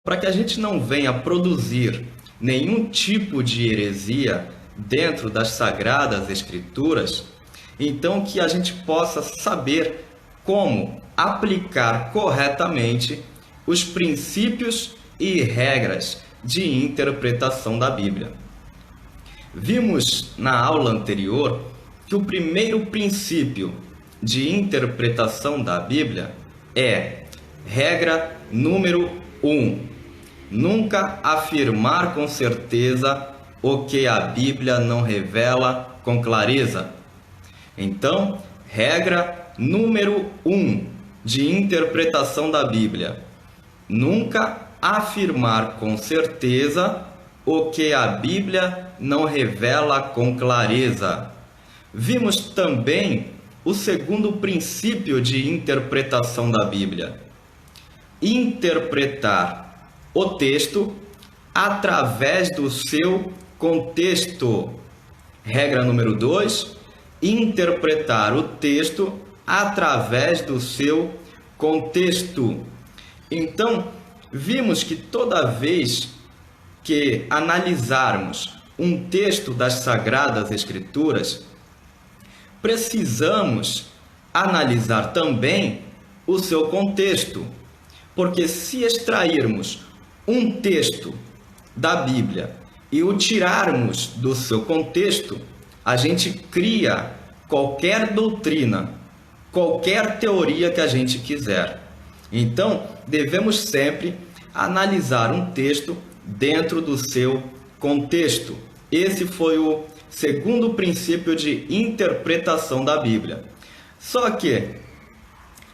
Para que a gente não venha produzir nenhum tipo de heresia dentro das Sagradas Escrituras, então que a gente possa saber como aplicar corretamente os princípios e regras de interpretação da Bíblia. Vimos na aula anterior que o primeiro princípio de interpretação da Bíblia é regra número 1. Nunca afirmar com certeza o que a Bíblia não revela com clareza. Então, regra número 1 de interpretação da Bíblia: nunca afirmar com certeza o que a Bíblia não revela com clareza. Vimos também o segundo princípio de interpretação da Bíblia: interpretar o texto através do seu contexto. Regra número 2, interpretar o texto através do seu contexto. Então, vimos que toda vez que analisarmos um texto das Sagradas Escrituras, precisamos analisar também o seu contexto, porque se extrairmos um texto da Bíblia e o tirarmos do seu contexto, a gente cria qualquer doutrina, qualquer teoria que a gente quiser. Então, devemos sempre analisar um texto dentro do seu contexto. Esse foi o segundo princípio de interpretação da Bíblia. Só que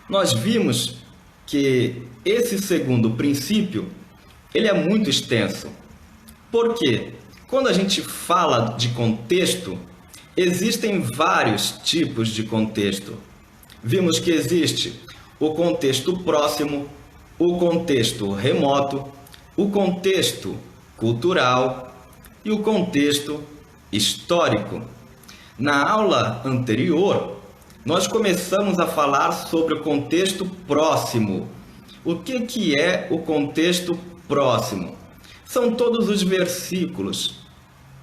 nós vimos que esse segundo princípio ele é muito extenso. Por quê? Quando a gente fala de contexto, existem vários tipos de contexto. Vimos que existe o contexto próximo, o contexto remoto, o contexto cultural e o contexto histórico. Na aula anterior, nós começamos a falar sobre o contexto próximo. O que é o contexto próximo? São todos os versículos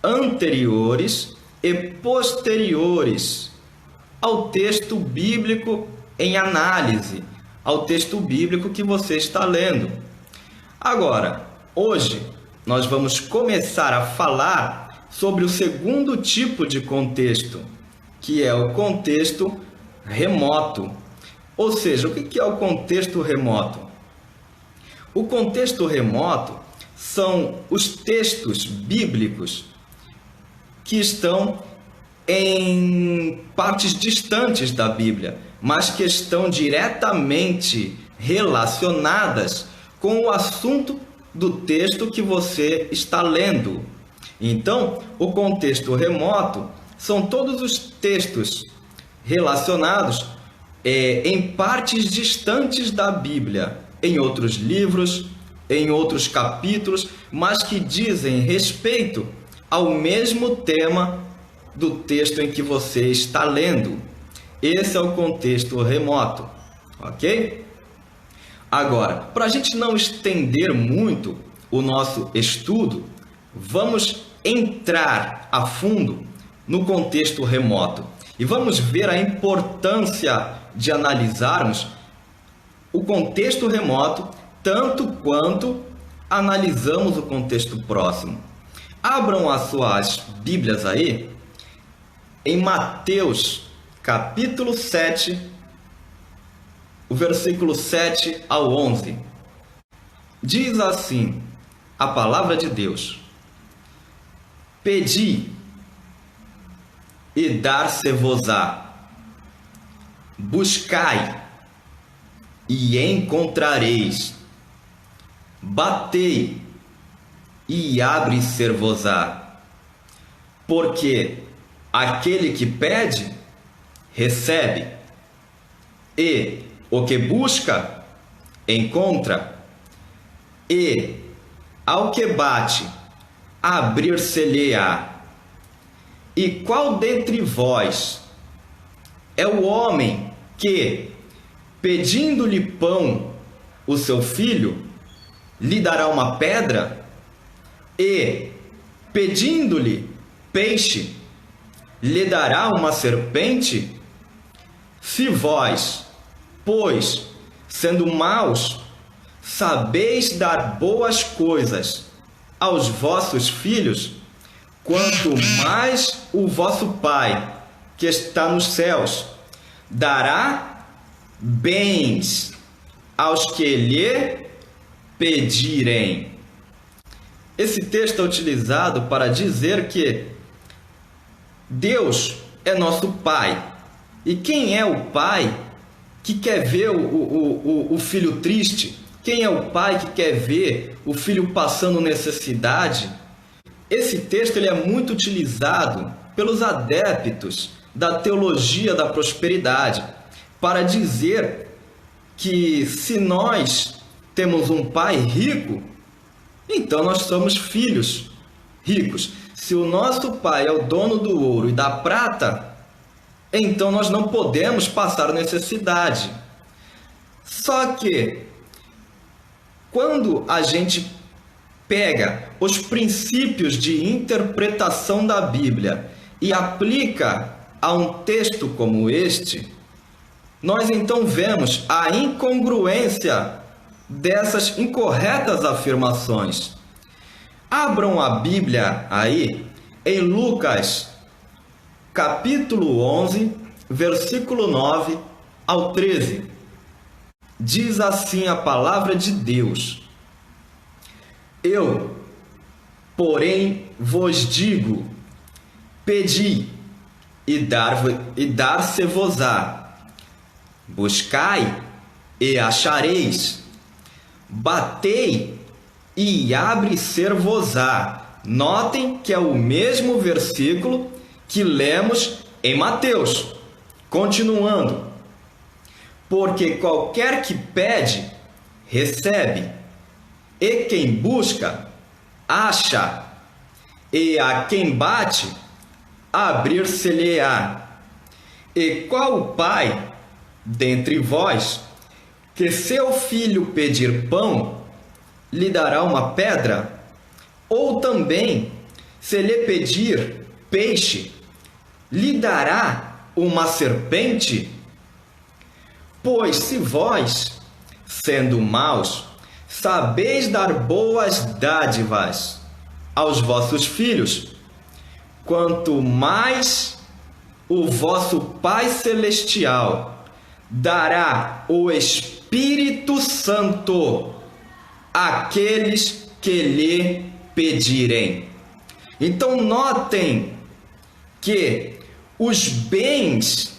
anteriores e posteriores ao texto bíblico em análise, ao texto bíblico que você está lendo. Agora, hoje, nós vamos começar a falar sobre o segundo tipo de contexto, que é o contexto remoto. Ou seja, o que é o contexto remoto? O contexto remoto são os textos bíblicos que estão em partes distantes da Bíblia, mas que estão diretamente relacionadas com o assunto do texto que você está lendo. Então, o contexto remoto são todos os textos relacionados em partes distantes da Bíblia, em outros livros, em outros capítulos, mas que dizem respeito ao mesmo tema do texto em que você está lendo. Esse é o contexto remoto, ok? Agora, para a gente não estender muito o nosso estudo, vamos entrar a fundo no contexto remoto e vamos ver a importância de analisarmos o contexto remoto tanto quanto analisamos o contexto próximo. Abram as suas Bíblias aí em Mateus capítulo 7, o versículo 7 ao 11. Diz assim a palavra de Deus: Pedi e dar-se-vos-á, buscai e encontrareis, batei e abre-se-vos-á, porque aquele que pede, recebe, e o que busca, encontra, e ao que bate, abrir-se-lhe-á. E qual dentre vós é o homem que, pedindo-lhe pão, o seu filho, lhe dará uma pedra? E, pedindo-lhe peixe, lhe dará uma serpente? Se vós, pois, sendo maus, sabeis dar boas coisas aos vossos filhos, quanto mais o vosso Pai, que está nos céus, dará bens aos que lhe pedirem. Esse texto é utilizado para dizer que Deus é nosso Pai. E quem é o pai que quer ver o filho triste? Quem é o pai que quer ver o filho passando necessidade? Esse texto ele é muito utilizado pelos adeptos da teologia da prosperidade para dizer que se nós temos um pai rico, então nós somos filhos ricos. Se o nosso pai é o dono do ouro e da prata, então nós não podemos passar necessidade. Só que, quando a gente pega os princípios de interpretação da Bíblia e aplica a um texto como este, nós então vemos a incongruência dessas incorretas afirmações. Abram a Bíblia aí em Lucas, capítulo 11, versículo 9 ao 13. Diz assim a palavra de Deus: Eu, porém, vos digo, pedi, e dar-se-vos-á. Buscai, e achareis. Batei, e abre-se-vos-á. Notem que é o mesmo versículo que lemos em Mateus. Continuando: porque qualquer que pede, recebe, e quem busca, acha, e a quem bate, abrir-se-lhe-á. E qual o pai dentre vós, que seu filho pedir pão, lhe dará uma pedra? Ou também, se lhe pedir peixe, lhe dará uma serpente? Pois se vós, sendo maus, sabeis dar boas dádivas aos vossos filhos, quanto mais o vosso Pai Celestial dará o Espírito Santo àqueles que lhe pedirem. Então notem que os bens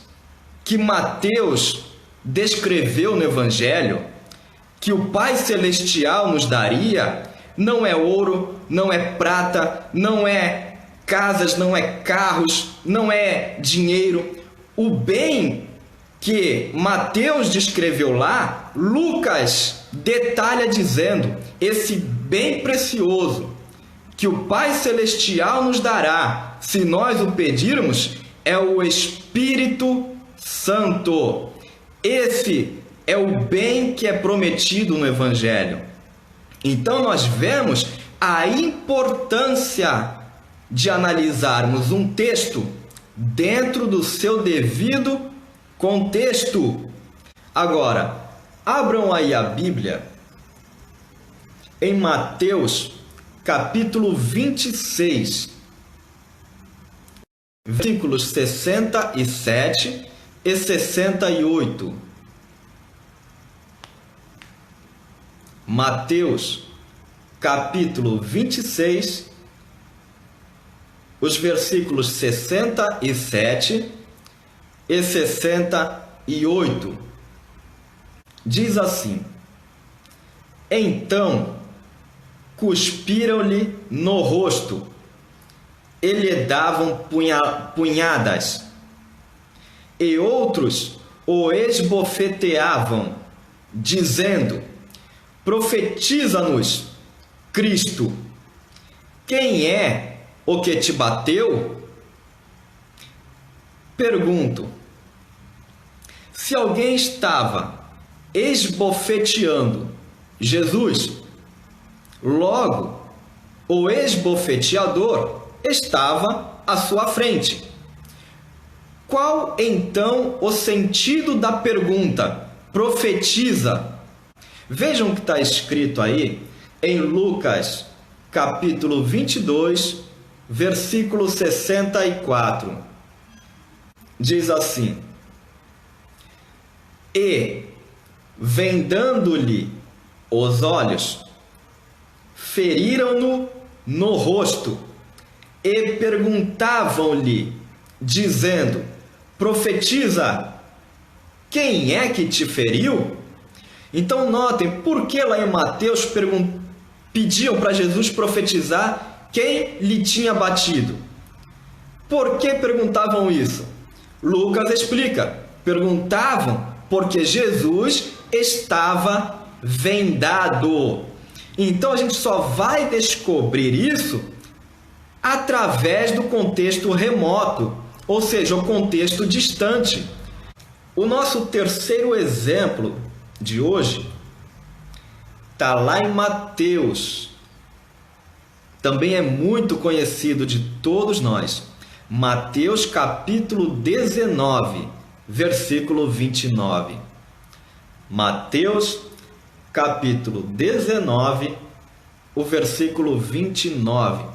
que Mateus descreveu no Evangelho, que o Pai Celestial nos daria, não é ouro, não é prata, não é casas, não é carros, não é dinheiro. O bem que Mateus descreveu lá, Lucas detalha dizendo: esse bem precioso que o Pai Celestial nos dará, se nós o pedirmos, é o Espírito Santo. Esse é o bem que é prometido no Evangelho. Então nós vemos a importância de analisarmos um texto dentro do seu devido contexto. Agora, abram aí a Bíblia em Mateus, capítulo 26, versículos 67 e 68. Mateus, capítulo 26, os versículos 67 e 68. Diz assim: Então cuspiram-lhe no rosto e lhe davam punhadas, e outros o esbofeteavam, dizendo: Profetiza-nos, Cristo, quem é o que te bateu? Pergunto: se alguém estava esbofeteando Jesus, Logo, o esbofeteador estava à sua frente. Qual então o sentido da pergunta? Profetiza. Vejam o que está escrito aí em Lucas, capítulo 22, versículo 64. Diz assim: E, vendando-lhe os olhos, feriram-no no rosto e perguntavam-lhe, dizendo: Profetiza, quem é que te feriu? Então notem, por que lá em Mateus pediam para Jesus profetizar quem lhe tinha batido? Por que perguntavam isso? Lucas explica, perguntavam porque Jesus estava vendado. Então a gente só vai descobrir isso através do contexto remoto, ou seja, o contexto distante. O nosso terceiro exemplo de hoje está lá em Mateus. Também é muito conhecido de todos nós. Mateus capítulo 19, versículo 29. Mateus capítulo 19, o versículo 29.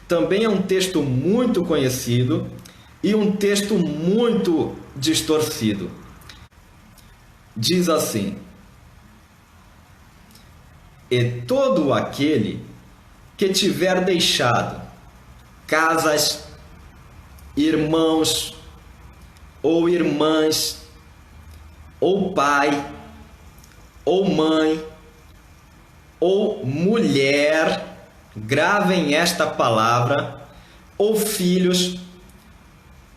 Também é um texto muito conhecido e um texto muito distorcido. Diz assim: E todo aquele que tiver deixado casas, irmãos ou irmãs, ou pai, ou mãe, ou mulher, gravem esta palavra, ou filhos,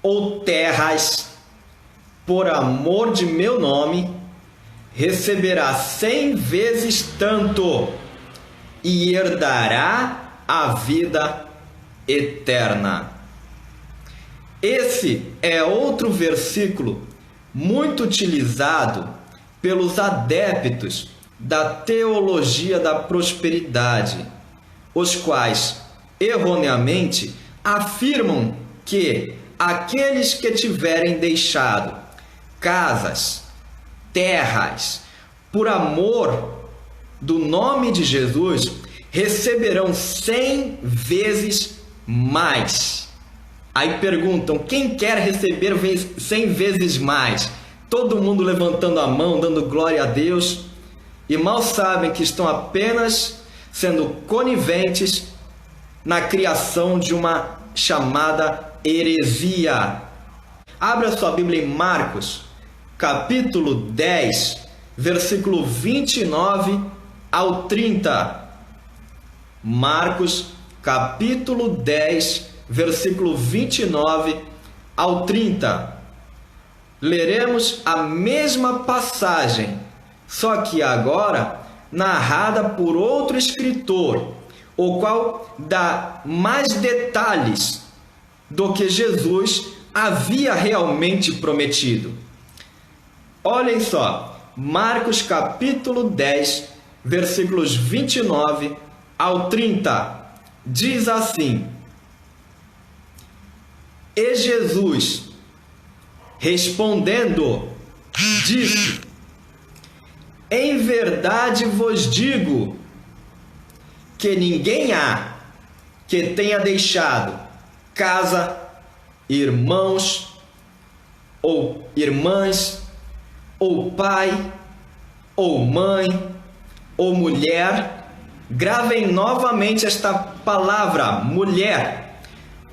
ou terras, por amor de meu nome, receberá 100 vezes tanto e herdará a vida eterna. Esse é outro versículo muito utilizado pelos adeptos da teologia da prosperidade, os quais erroneamente afirmam que aqueles que tiverem deixado casas, terras, por amor do nome de Jesus, receberão 100 vezes mais. Aí perguntam, quem quer receber 100 vezes mais? Todo mundo levantando a mão, dando glória a Deus, e mal sabem que estão apenas sendo coniventes na criação de uma chamada heresia. Abra sua Bíblia em Marcos, capítulo 10, versículo 29 ao 30. Marcos, capítulo 10, versículo 29 ao 30. Leremos a mesma passagem, só que agora narrada por outro escritor, o qual dá mais detalhes do que Jesus havia realmente prometido. Olhem só, Marcos capítulo 10, versículos 29 ao 30, diz assim: E Jesus, respondendo, disse: Em verdade vos digo que ninguém há que tenha deixado casa, irmãos ou irmãs, ou pai, ou mãe, ou mulher, gravem novamente esta palavra, mulher,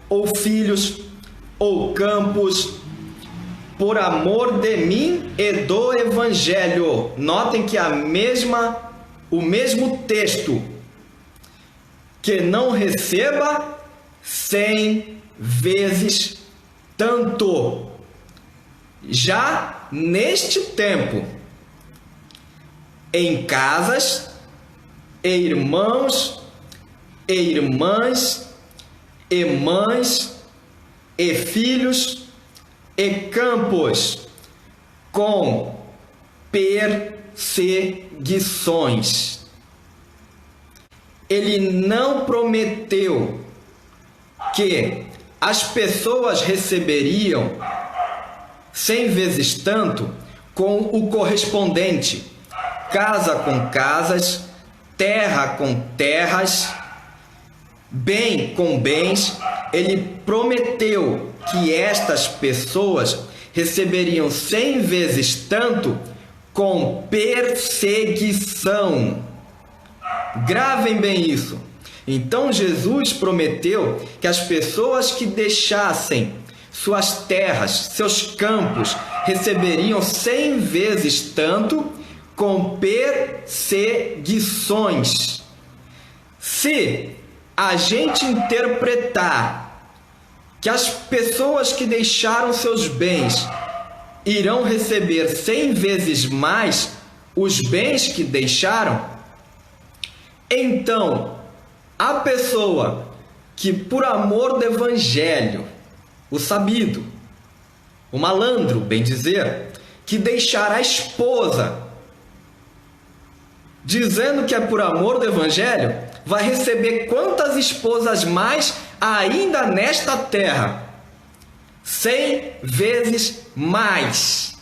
ou filhos, ou campos, por amor de mim e do Evangelho. Notem que o mesmo texto, que não receba 100 vezes tanto. Já neste tempo, em casas, e irmãos, e irmãs, e mães, e filhos, e campos, com perseguições. ele não prometeu que as pessoas receberiam 100 vezes tanto com o correspondente, casa com casas, terra com terras, bem com bens. Ele prometeu que estas pessoas receberiam 100 vezes tanto com perseguição. Gravem bem isso. Então Jesus prometeu que as pessoas que deixassem suas terras, seus campos, receberiam 100 vezes tanto com perseguições. Se a gente interpretar que as pessoas que deixaram seus bens irão receber 100 vezes mais os bens que deixaram, então a pessoa que, por amor do evangelho, o sabido, o malandro, bem dizer, que deixar a esposa, dizendo que é por amor do evangelho, vai receber quantas esposas mais ainda nesta terra? 100 vezes mais.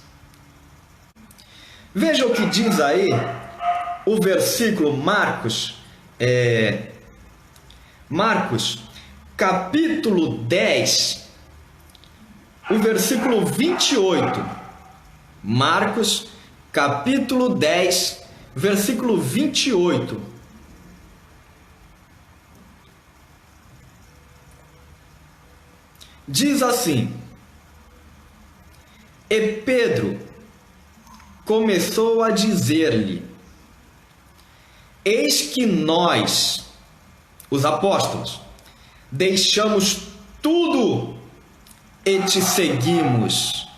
Veja o que diz aí o versículo Marcos, capítulo 10, o versículo 28. Marcos, capítulo 10, versículo 28. Diz assim: E Pedro começou a dizer-lhe: Eis que nós, os apóstolos, deixamos tudo e te seguimos.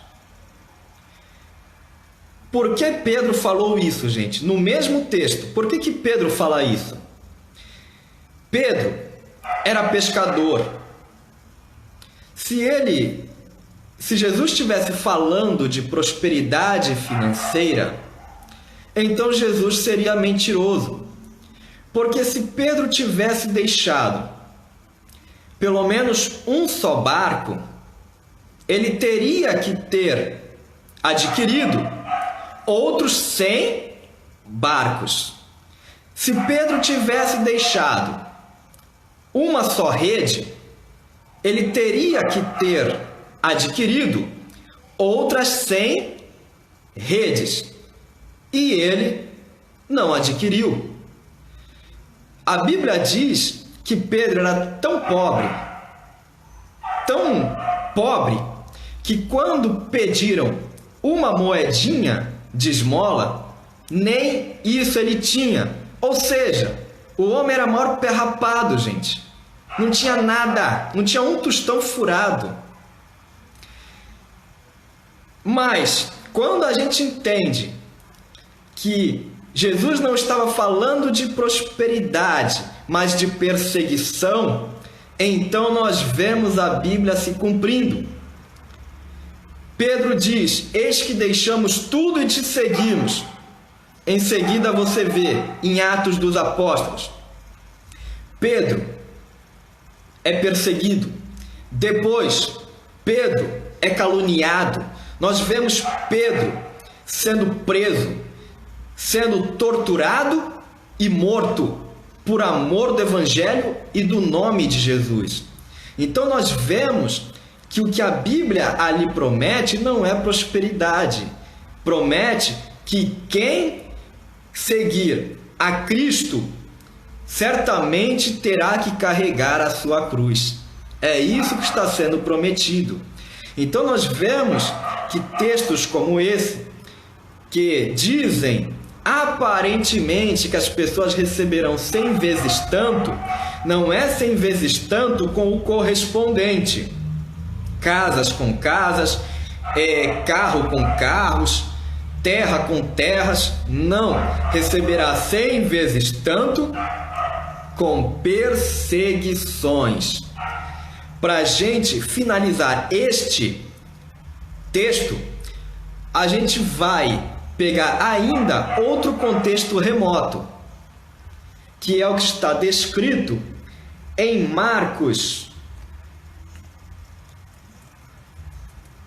Por que Pedro falou isso, gente? No mesmo texto, por que Pedro fala isso? Pedro era pescador. Se Jesus estivesse falando de prosperidade financeira, então Jesus seria mentiroso. Porque se Pedro tivesse deixado pelo menos um só barco, ele teria que ter adquirido outros 100 barcos. Se Pedro tivesse deixado uma só rede, ele teria que ter adquirido outras 100 redes. E ele não adquiriu. A Bíblia diz que Pedro era tão pobre, que quando pediram uma moedinha de esmola, nem isso ele tinha. Ou seja, o homem era maior pé rapado, gente. Não tinha nada, não tinha um tostão furado. Mas, quando a gente entende que Jesus não estava falando de prosperidade, mas de perseguição, então nós vemos a Bíblia se cumprindo. Pedro diz: Eis que deixamos tudo e te seguimos. Em seguida você vê em Atos dos Apóstolos, Pedro é perseguido. Depois, Pedro é caluniado. Nós vemos Pedro sendo preso, sendo torturado e morto por amor do Evangelho e do nome de Jesus. Então nós vemos que o que a Bíblia ali promete não é prosperidade. Promete que quem seguir a Cristo certamente terá que carregar a sua cruz. É isso que está sendo prometido. Então nós vemos que textos como esse, que dizem aparentemente que as pessoas receberão 100 vezes tanto, não é 100 vezes tanto com o correspondente. Casas com casas, carro com carros, terra com terras, não. Receberá 100 vezes tanto com perseguições. Para a gente finalizar este texto, a gente vai pegar ainda outro contexto remoto. que é o que está descrito em Marcos,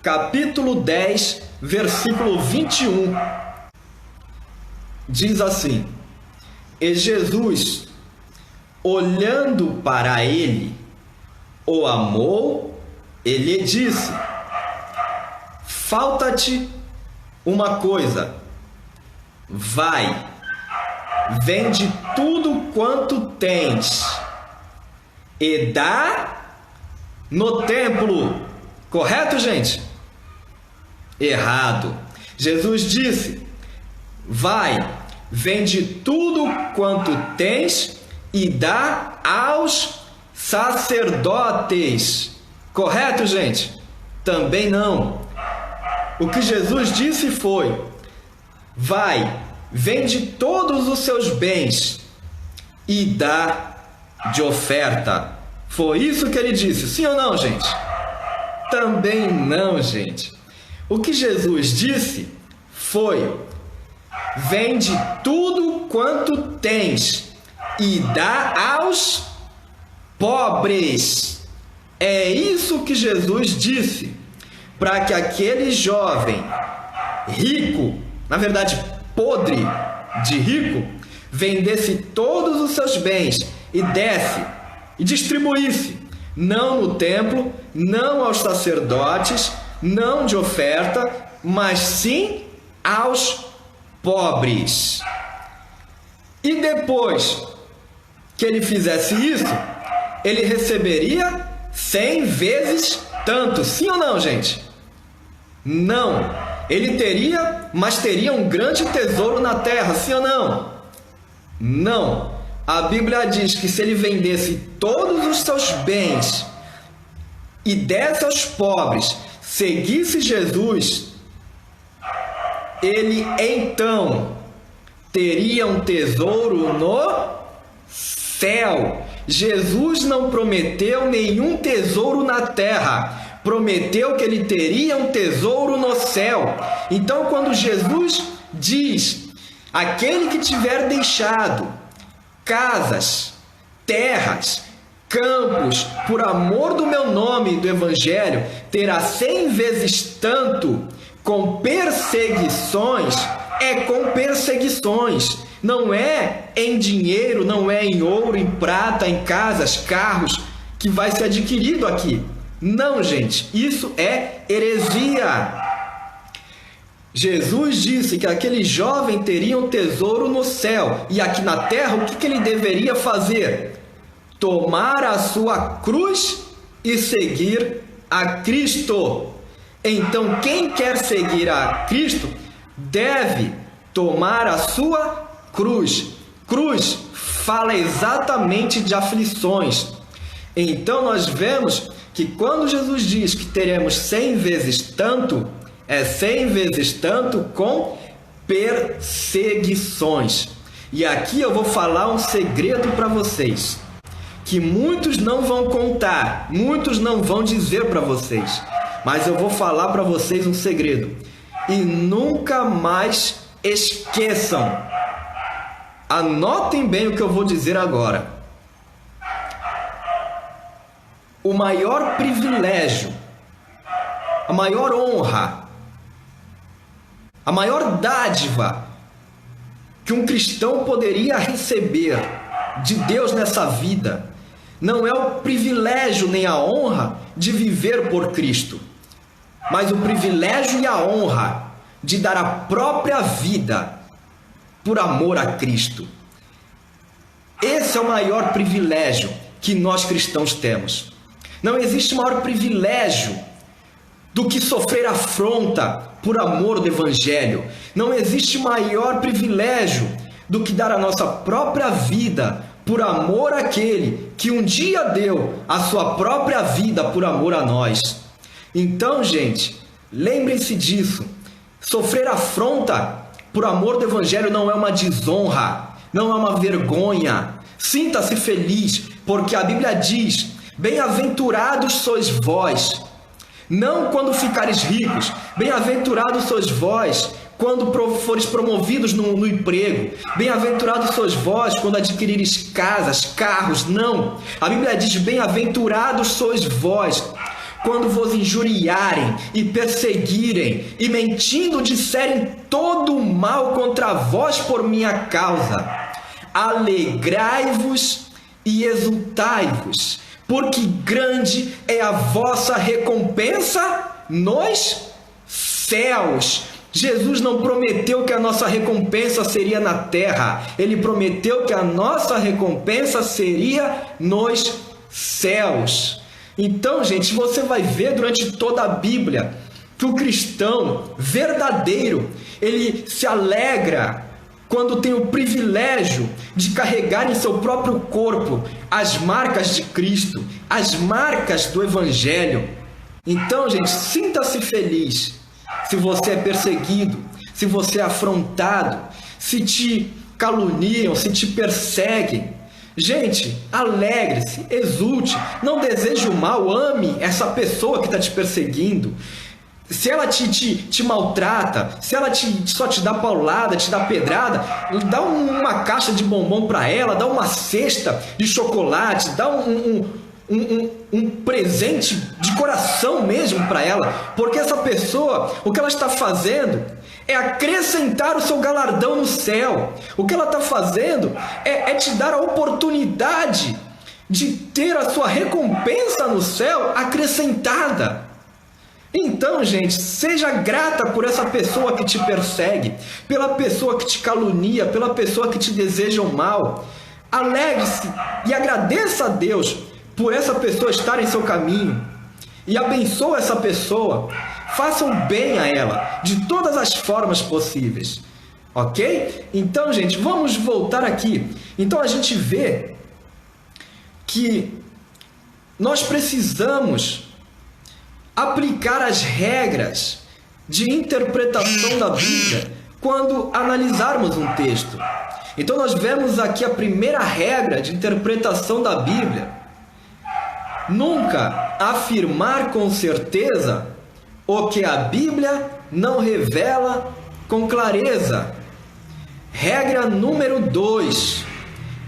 capítulo 10, versículo 21. Diz assim: E Jesus, olhando para ele, o amou e lhe disse: Falta-te uma coisa. Vai, vende tudo quanto tens e dá no templo. Correto, gente? Errado. Jesus disse: vai, vende tudo quanto tens e dá aos sacerdotes. Correto, gente? Também não. O que Jesus disse foi: vai, vende todos os seus bens e dá de oferta. Foi isso que ele disse, sim ou não, gente? Também não, gente. O que Jesus disse foi: vende tudo quanto tens e dá aos pobres. É isso que Jesus disse, para que aquele jovem rico, na verdade podre de rico, vendesse todos os seus bens e desse e distribuísse, não no templo, não aos sacerdotes, não de oferta, mas sim aos pobres. E depois que ele fizesse isso, ele receberia 100 vezes tanto. Sim ou não, gente? Não. Ele teria, mas teria um grande tesouro na terra. Sim ou não? Não. A Bíblia diz que se ele vendesse todos os seus bens e desse aos pobres, seguisse Jesus, ele então teria um tesouro no céu. Jesus não prometeu nenhum tesouro na terra, prometeu que ele teria um tesouro no céu. Então, quando Jesus diz: aquele que tiver deixado casas, terras, campos, por amor do meu nome e do Evangelho, terá 100 vezes tanto, com perseguições, é com perseguições. Não é em dinheiro, não é em ouro, em prata, em casas, carros, que vai ser adquirido aqui. Não, gente, isso é heresia. Jesus disse que aquele jovem teria um tesouro no céu. E aqui na terra, o que ele deveria fazer? Tomar a sua cruz e seguir a Cristo. Então, quem quer seguir a Cristo deve tomar a sua cruz. Cruz fala exatamente de aflições. Então, nós vemos que quando Jesus diz que teremos 100 vezes tanto, é 100 vezes tanto com perseguições. E aqui eu vou falar um segredo para vocês, que muitos não vão contar, muitos não vão dizer para vocês, mas eu vou falar para vocês um segredo. E nunca mais esqueçam. Anotem bem o que eu vou dizer agora. O maior privilégio, a maior honra, a maior dádiva que um cristão poderia receber de Deus nessa vida não é o privilégio nem a honra de viver por Cristo, mas o privilégio e a honra de dar a própria vida por amor a Cristo. Esse é o maior privilégio que nós cristãos temos. Não existe maior privilégio do que sofrer afronta por amor do Evangelho. Não existe maior privilégio do que dar a nossa própria vida por amor àquele que um dia deu a sua própria vida por amor a nós. Então, gente, lembrem-se disso. Sofrer afronta por amor do Evangelho não é uma desonra, não é uma vergonha. Sinta-se feliz, porque a Bíblia diz: bem-aventurados sois vós, não quando ficares ricos, bem-aventurados sois vós, quando fores promovidos no emprego. Bem-aventurados sois vós quando adquirires casas, carros. Não. A Bíblia diz: bem-aventurados sois vós quando vos injuriarem e perseguirem e mentindo disserem todo o mal contra vós por minha causa. Alegrai-vos e exultai-vos, porque grande é a vossa recompensa nos céus. Jesus não prometeu que a nossa recompensa seria na terra. Ele prometeu que a nossa recompensa seria nos céus. Então, gente, você vai ver durante toda a Bíblia que o cristão verdadeiro, ele se alegra quando tem o privilégio de carregar em seu próprio corpo as marcas de Cristo, as marcas do Evangelho. Então, gente, sinta-se feliz se você é perseguido, se você é afrontado, se te caluniam, se te perseguem. Gente, alegre-se, exulte, não deseje o mal, ame essa pessoa que está te perseguindo. Se ela te maltrata, se ela só te dá paulada, te dá pedrada, dá uma caixa de bombom para ela, dá uma cesta de chocolate, dá um presente de coração mesmo para ela, porque essa pessoa, o que ela está fazendo é acrescentar o seu galardão no céu. O que ela está fazendo é te dar a oportunidade de ter a sua recompensa no céu acrescentada. Então, gente, seja grata por essa pessoa que te persegue, pela pessoa que te calunia, pela pessoa que te deseja o mal. Alegre-se e agradeça a Deus por essa pessoa estar em seu caminho e abençoe essa pessoa. Faça o bem a ela de todas as formas possíveis, ok? Então, gente, vamos voltar aqui. Então, a gente vê que nós precisamos aplicar as regras de interpretação da Bíblia quando analisarmos um texto. Então, nós vemos aqui a primeira regra de interpretação da Bíblia: nunca afirmar com certeza o que a Bíblia não revela com clareza. Regra número 2: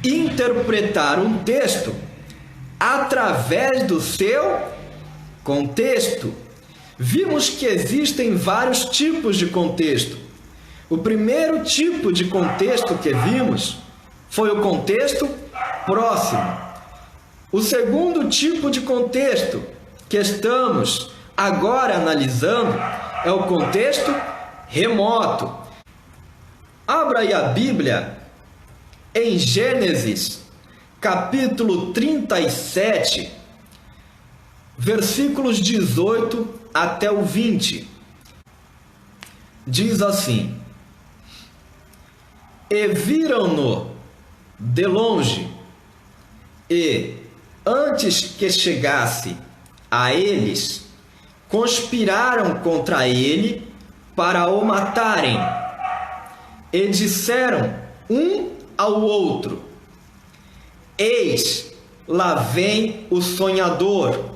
interpretar um texto através do seu contexto. Vimos que existem vários tipos de contexto. O primeiro tipo de contexto que vimos foi o contexto próximo. O segundo tipo de contexto que estamos agora analisando é o contexto remoto. Abra aí a Bíblia em Gênesis, capítulo 37, versículos 18 até o 20. Diz assim: E viram-no de longe, e antes que chegasse a eles, conspiraram contra ele para o matarem. E disseram um ao outro: Eis, lá vem o sonhador.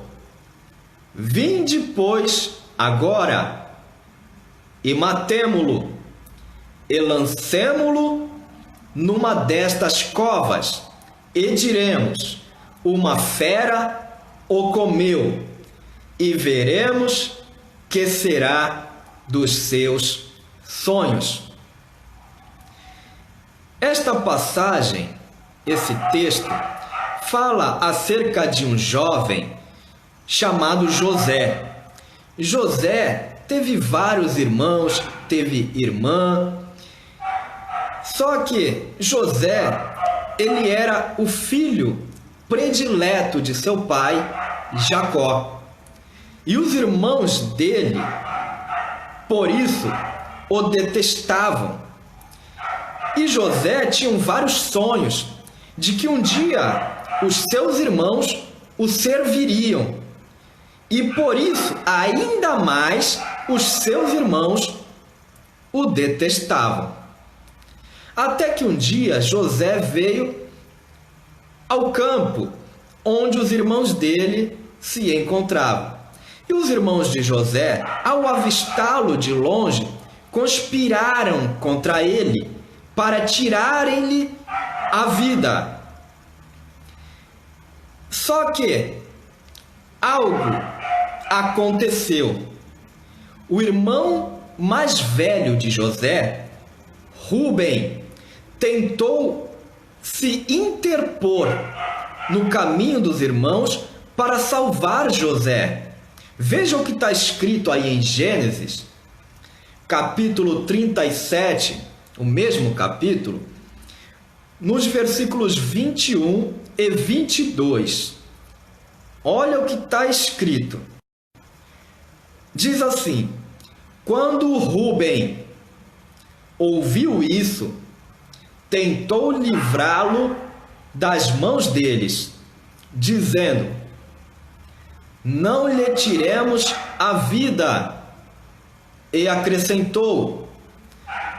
Vinde, pois, agora, e matemo-lo, e lancemo-lo numa destas covas, e diremos: uma fera o comeu, e veremos que será dos seus sonhos. Esta passagem, esse texto, fala acerca de um jovem chamado José. José teve vários irmãos, teve irmã. Só que José, ele era o filho predileto de seu pai, Jacó. E os irmãos dele, por isso, o detestavam. E José tinha vários sonhos de que um dia os seus irmãos o serviriam. E por isso, ainda mais, os seus irmãos o detestavam. Até que um dia José veio ao campo onde os irmãos dele se encontravam. E os irmãos de José, ao avistá-lo de longe, conspiraram contra ele para tirarem-lhe a vida. Só que algo aconteceu. O irmão mais velho de José, Rúben, tentou se interpor no caminho dos irmãos para salvar José. Veja o que está escrito aí em Gênesis, capítulo 37, o mesmo capítulo, nos versículos 21 e 22. Olha o que está escrito. Diz assim: quando Rúben ouviu isso, tentou livrá-lo das mãos deles, dizendo: não lhe tiremos a vida. E acrescentou: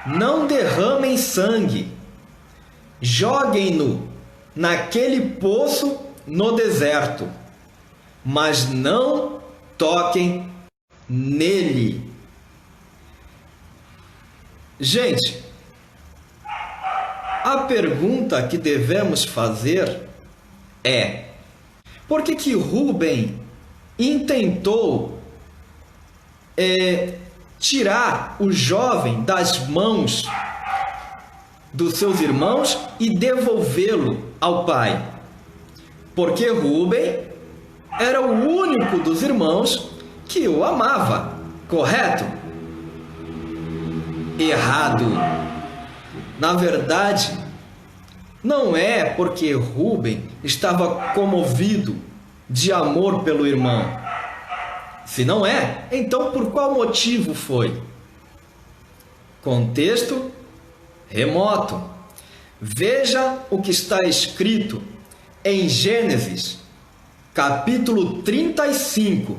não derramem sangue, joguem-no naquele poço no deserto, mas não toquem nele. Gente, a pergunta que devemos fazer é: por que Rúben intentou tirar o jovem das mãos dos seus irmãos e devolvê-lo ao pai? Porque Rúben era o único dos irmãos que o amava, correto? Errado. Na verdade, não é porque Rúben estava comovido de amor pelo irmão. Se não é, então por qual motivo foi? Contexto remoto. Veja o que está escrito em Gênesis, capítulo 35,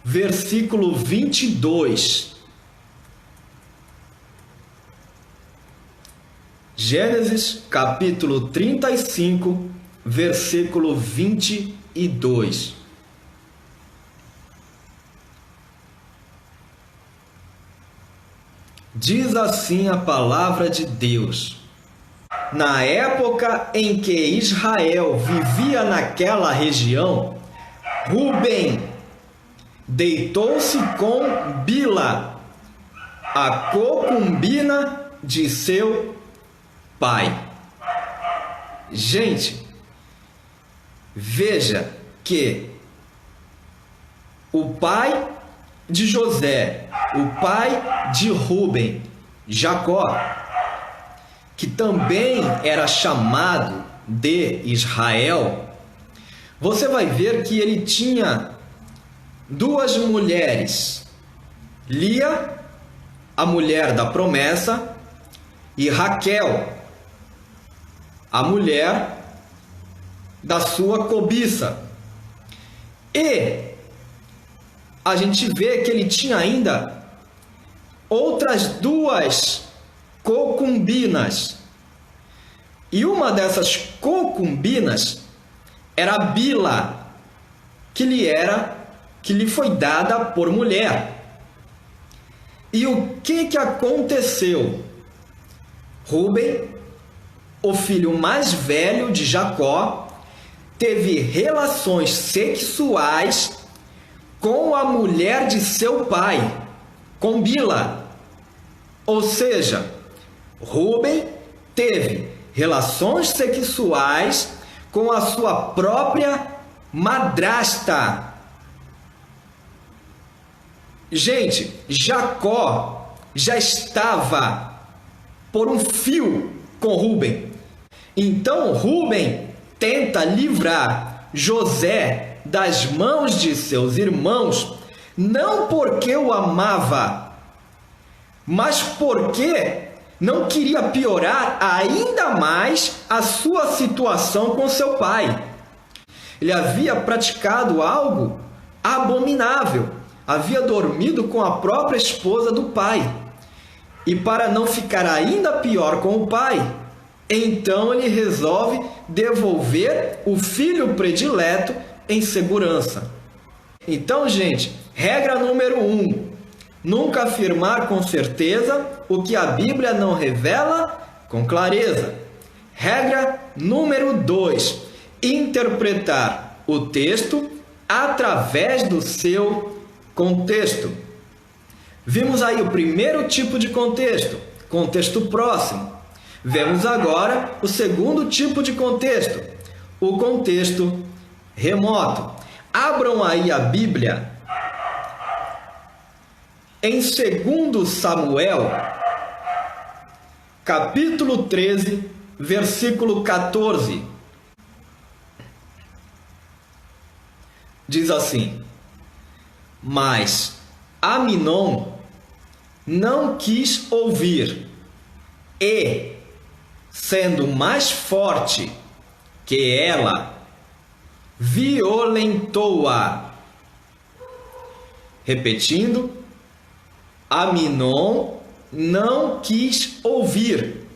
versículo 22. Gênesis, capítulo 35, versículo 22. Diz assim a palavra de Deus: na época em que Israel vivia naquela região, Rúben deitou-se com Bila, a concubina de seu pai. Gente, veja que o pai de José, o pai de Rúben, Jacó, que também era chamado de Israel, você vai ver que ele tinha duas mulheres: Lia, a mulher da promessa, e Raquel, a mulher da sua cobiça. E a gente vê que ele tinha ainda outras duas concubinas. E uma dessas concubinas era Bila, que lhe foi dada por mulher. E o que aconteceu? Rúben, o filho mais velho de Jacó, teve relações sexuais com a mulher de seu pai, com Bila. Ou seja, Rúben teve relações sexuais com a sua própria madrasta. Gente, Jacó já estava por um fio com Rúben. Então Rúben tenta livrar José das mãos de seus irmãos, não porque o amava, mas porque não queria piorar ainda mais a sua situação com seu pai. Ele havia praticado algo abominável, havia dormido com a própria esposa do pai. E para não ficar ainda pior com o pai, então ele resolve devolver o filho predileto em segurança. Então, gente, regra número 1: Nunca afirmar com certeza o que a Bíblia não revela com clareza. Regra número 2. Interpretar o texto através do seu contexto. Vimos aí o primeiro tipo de contexto, contexto próximo. Vemos agora o segundo tipo de contexto, o contexto remoto. Abram aí a Bíblia em 2 Samuel, capítulo 13, versículo 14. Diz assim: Mas Aminon não quis ouvir e, sendo mais forte que ela, violentou-a. Repetindo, Aminon não quis ouvir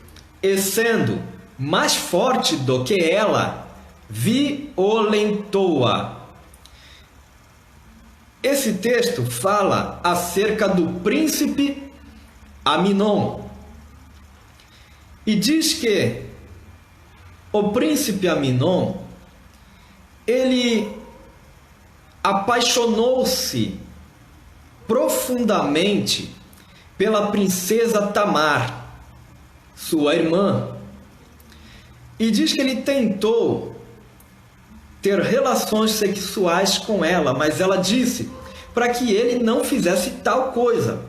e, sendo mais forte do que ela, violentou-a. Esse texto fala acerca do príncipe Aminon e diz que o príncipe Aminon, ele apaixonou-se profundamente pela princesa Tamar, sua irmã, e diz que ele tentou ter relações sexuais com ela, mas ela disse para que ele não fizesse tal coisa.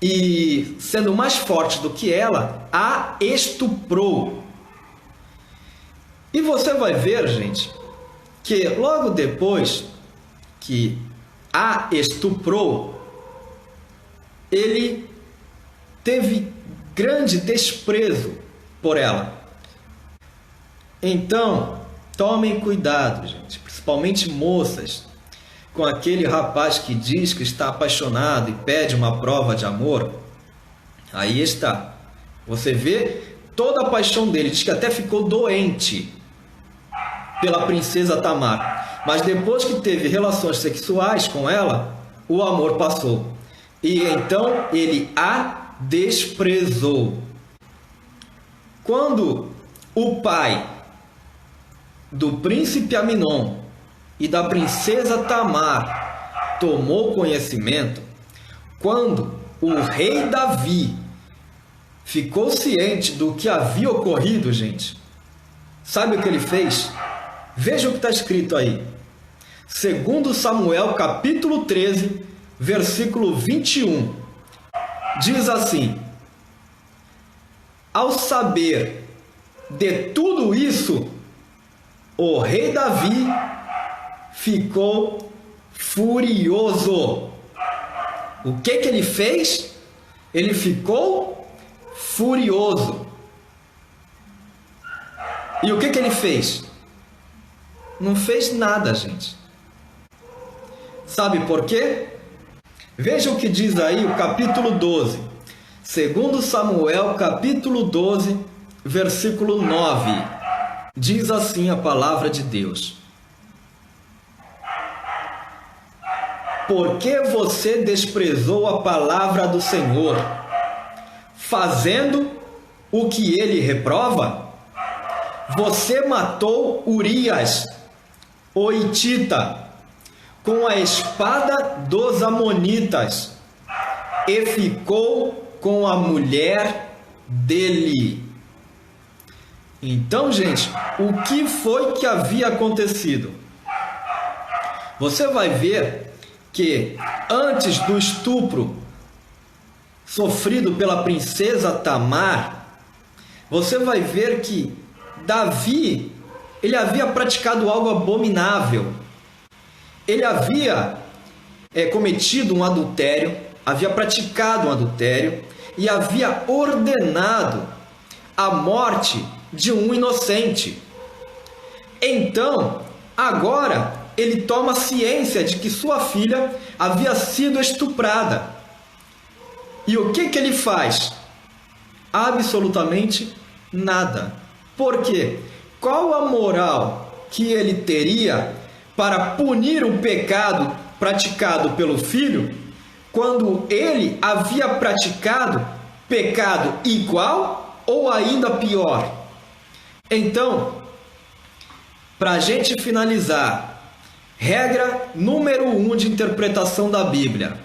E, sendo mais forte do que ela, a estuprou. E você vai ver, gente, que logo depois que a estuprou, ele teve grande desprezo por ela. Então, tomem cuidado, gente, principalmente moças, com aquele rapaz que diz que está apaixonado e pede uma prova de amor. Aí está. Você vê toda a paixão dele, diz que até ficou doente pela princesa Tamar. Mas depois que teve relações sexuais com ela, o amor passou. E então ele a desprezou. Quando o pai do príncipe Aminon e da princesa Tamar tomou conhecimento, quando o rei Davi ficou ciente do que havia ocorrido, gente, sabe o que ele fez? Veja o que está escrito aí. 2 Samuel, capítulo 13, versículo 21. Diz assim: Ao saber de tudo isso, o rei Davi ficou furioso. O que ele fez? Ele ficou furioso. E o que ele fez? Não fez nada, gente. Sabe por quê? Veja o que diz aí o capítulo 12. 2 Samuel, capítulo 12, versículo 9. Diz assim a palavra de Deus: Porque você desprezou a palavra do Senhor, fazendo o que ele reprova? Você matou Urias, o hitita, com a espada dos amonitas, e ficou com a mulher dele. Então, gente, o que foi que havia acontecido? Você vai ver que antes do estupro sofrido pela princesa Tamar, você vai ver que Davi, ele havia praticado algo abominável. Ele havia cometido um adultério, havia praticado um adultério e havia ordenado a morte de um inocente. Então, agora, ele toma ciência de que sua filha havia sido estuprada. E o que ele faz? Absolutamente nada. Por quê? Qual a moral que ele teria para punir o pecado praticado pelo filho quando ele havia praticado pecado igual ou ainda pior. Então, para a gente finalizar, regra número 1 de interpretação da Bíblia: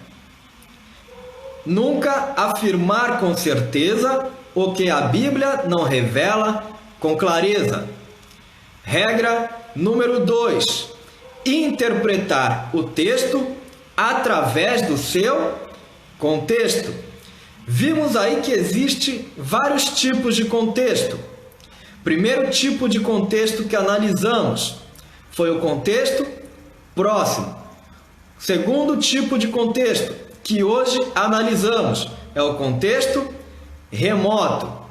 nunca afirmar com certeza o que a Bíblia não revela com clareza. Regra número 2: interpretar o texto através do seu contexto. Vimos aí que existe vários tipos de contexto. Primeiro tipo de contexto que analisamos foi o contexto próximo. Segundo tipo de contexto que hoje analisamos é o contexto remoto.